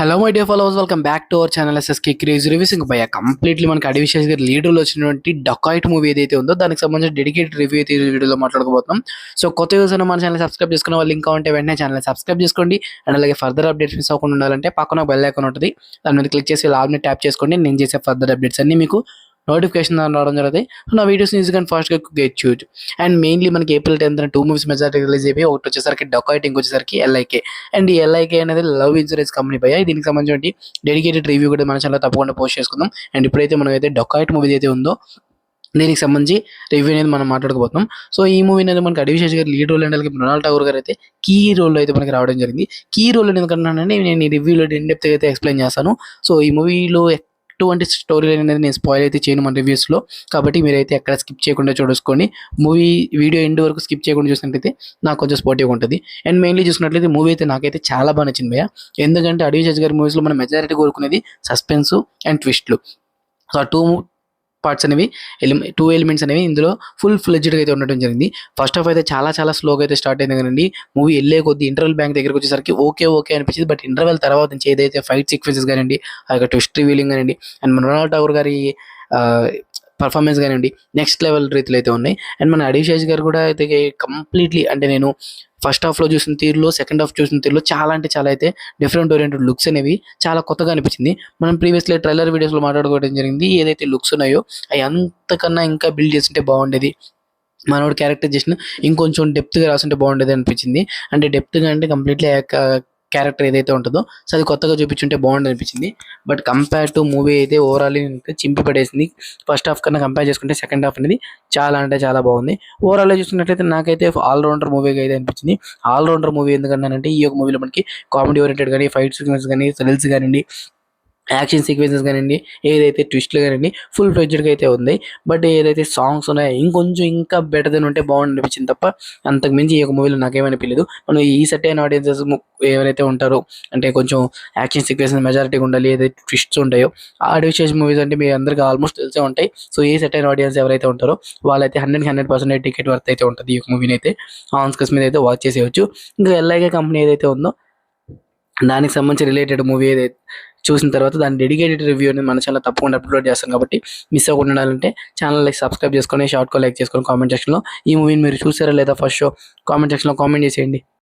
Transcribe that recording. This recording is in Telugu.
Hello my dear followers, welcome back to our channel SSK crazy reviews. ఇంకా భయ కంప్లీట్లీ మనకి అడివిశేష్ గారి లీడర్లో వచ్చినటువంటి డకాయిట్ మూవీ ఏదైతే ఉందో దానికి సంబంధించిన డెడికేటెడ్ రివ్యూ అయితే ఈ వీడియోలో మాట్లాడుకోబోతున్నాం. సో కొత్త యూస్ అయినా మన ఛానల్ సబ్స్క్రైబ్ చేసుకున్న వాళ్ళు ఇంకా ఉంటే వెంటనే ఛానల్ సబ్స్క్రైబ్ చేసుకోండి. అండ్ అలాగే ఫర్దర్ అప్డేట్స్ మిస్ అవ్వకుండా ఉండాలంటే పక్కన బెల్ ఐకాన్ ఉంటుంది, దాని మీద క్లిక్ చేసి ఆల్ మీద ట్యాప్ చేసుకోండి. నేను చేసే ఫర్దర్ అప్డేట్స్ అన్ని మీకు నోటిఫికేషన్ రావడం జరుగుతాయి. నా వీడియోస్ ఈజీగా అండ్ ఫాస్ట్గా గెట్ చూడొచ్చు. అండ్ మెయిన్లీ మనకి April 10th 2 movies majority release అయిపోయి, ఒకటి వచ్చేసరికి డకాయిట్, ఇంకొచ్చేసరికి ఎల్ఐకే. అండ్ ఈ ఎల్ఐకే అనేది లవ్ ఇన్సూరెన్స్ కంపెనీ పై దీనికి సంబంధించిన డెడికేటెడ్ రివ్యూ కూడా మన ఛానల్లో తప్పకుండా పోస్ట్ చేసుకుందాం. అండ్ ఇప్పుడైతే మనం అయితే డకాయిట్ మూవీ అయితే ఉందో దీనికి సంబంధించి రివ్యూ అనేది మనం మాట్లాడుకోబోతున్నాం. సో ఈ మూవీ అనేది మనకి అడివిశేష్ గారు లీడ్ రోల్, అండ్ అలాగే మృణాల్ ఠాగూర్ గారు అయితే కీ రోల్ అయితే మనకి రావడం జరిగింది. కీ రోల్ ఎందుకంటున్నానంటే నేను ఈ రివ్యూలో ఇన్డెప్త్ అయితే ఎక్స్ప్లెయిన్ చేస్తాను. సో ఈ మూవీలో ఎటువంటి స్టోరీ లైన్ అనేది నేను స్పాయిల్ అయితే చేయను మన రివ్యూస్లో, కాబట్టి మీరైతే ఎక్కడ స్కిప్ చేయకుండా చూసుకోండి. మూవీ వీడియో ఎండ్ వరకు స్కిప్ చేయకుండా చూసినట్లయితే నాకు కొంచెం స్పోర్టివ్గా ఉంటుంది. అండ్ మెయిన్లీ చూసినట్లయితే మూవీ అయితే నాకైతే చాలా బాగా నచ్చింది భయ్య. ఎందుకంటే అడివిశేష్ గారి మూవీస్లో మనం మెజారిటీ కోరుకునేది సస్పెన్స్ అండ్ ట్విస్ట్లు. సో ఆ పార్ట్స్ అనేవి టూ ఎలిమెంట్స్ అనేవి ఇందులో ఫుల్ ఫ్లెడ్జ్డ్గా అయితే ఉండడం జరిగింది. ఫస్ట్ హాఫ్ అయితే చాలా స్లోగా అయితే స్టార్ట్ అయింది కదండి. మూవీ వెళ్ళే కొద్ది ఇంటర్వెల్ బ్యాంక్ దగ్గరికి వచ్చేసరికి ఓకే అనిపించింది. బట్ ఇంటర్వెల్ తర్వాత నుంచి ఏదైతే ఫైట్ సీక్వెన్సెస్ కానివ్వండి, ఆ యొక్క ట్విస్ట్ రివీలింగ్ కానివ్వండి, అండ్ మృణాల్ ఠాగూర్ గారి పర్ఫార్మెన్స్ కానివ్వండి నెక్స్ట్ లెవెల్ రీతిలో అయితే ఉన్నాయి. అండ్ మన అడివిశేష్ గారు కూడా అయితే కంప్లీట్లీ, అంటే నేను ఫస్ట్ హాఫ్లో చూసిన తీరులో సెకండ్ హాఫ్ చూసిన తీరులో చాలా అయితే డిఫరెంట్ ఓరియంటెడ్ లుక్స్ అనేవి చాలా కొత్తగా అనిపించింది. మనం ప్రీవియస్లీ ట్రైలర్ వీడియోస్లో మాట్లాడుకోవడం జరిగింది. ఏదైతే లుక్స్ ఉన్నాయో అవి అంతకన్నా ఇంకా బిల్డ్ చేస్తుంటే బాగుండేది, మనోడు క్యారెక్టరైజేషన్ ఇంకొంచెం డెప్త్గా రాసుంటే బాగుండేది అనిపించింది. అంటే డెప్త్గా అంటే కంప్లీట్లీ క్యారెక్టర్ ఏదైతే ఉంటుందో సో అది కొత్తగా చూపించుంటే బాగుంది అనిపించింది. బట్ కంపేర్ టు మూవీ అయితే ఓవరాల్ చింపి పడేసింది. ఫస్ట్ హాఫ్ కన్నా కంపేర్ చేసుకుంటే సెకండ్ హాఫ్ అనేది చాలా బాగుంది. ఓవరాల్గా చూసుకున్నట్లయితే నాకైతే ఆల్రౌండర్ మూవీగా అయితే అనిపించింది. ఆల్రౌండర్ మూవీ ఎందుకన్నానంటే ఈ యొక్క మూవీలో మనకి కామెడీ ఓరియంటెడ్ కానీ, ఫైట్ సీక్వెన్స్ కానీ, థ్రిల్స్ కానివ్వండి, యాక్షన్ సీక్వెన్సెస్ కానివ్వండి, ఏదైతే ట్విస్ట్లు కానివ్వండి ఫుల్ ఫ్లెడ్జ్డ్గా అయితే ఉంది. బట్ ఏదైతే సాంగ్స్ ఉన్నాయో ఇంకొంచెం ఇంకా బెటర్ దెన్ ఉంటే బాగుంది అనిపించింది తప్ప అంతకు మించి ఈ యొక్క మూవీలో నాకేమనిపించలేదు. మనం ఈ సర్టైన్ ఆడియన్సెస్ ఎవరైతే ఉంటారో, అంటే కొంచెం యాక్షన్ సీక్వెన్సెస్ మెజారిటీగా ఉండాలి, ఏదైతే ట్విస్ట్స్ ఉంటాయో ఆ అడివిశేష్ మూవీస్ అంటే మీ అందరికీ ఆల్మోస్ట్ తెలిసే ఉంటాయి. సో ఈ సర్టైన్ ఆడియన్స్ ఎవరైతే ఉంటారో వాళ్ళైతే 100% టికెట్ వర్త్ అయితే ఉంటుంది. ఈ యొక్క మూవీని అయితే ఆన్ స్క్రీన్ మీద అయితే వాచ్ చేసేయచ్చు. ఇంకా ఎల్ఐకే కంపెనీ ఏదైతే ఉందో దానికి సంబంధించి రిలేటెడ్ మూవీ ఏదైతే చూసిన తర్వాత దాని డెడికేటెడ్ రివ్యూ అనేది మన ఛానల్ తప్పకుండా అప్లోడ్ చేస్తాం. కాబట్టి మిస్ అవ్వకుండా ఉండాలంటే ఛానల్ సబ్స్క్రైబ్ చేసుకొని, షార్ట్ లైక్ చేసుకొని, కామెంట్ సెక్షన్లో ఈ మూవీని మీరు చూసారా లేదా ఫస్ట్ షో కామెంట్ సెక్షన్లో కామెంట్ చేసేయండి.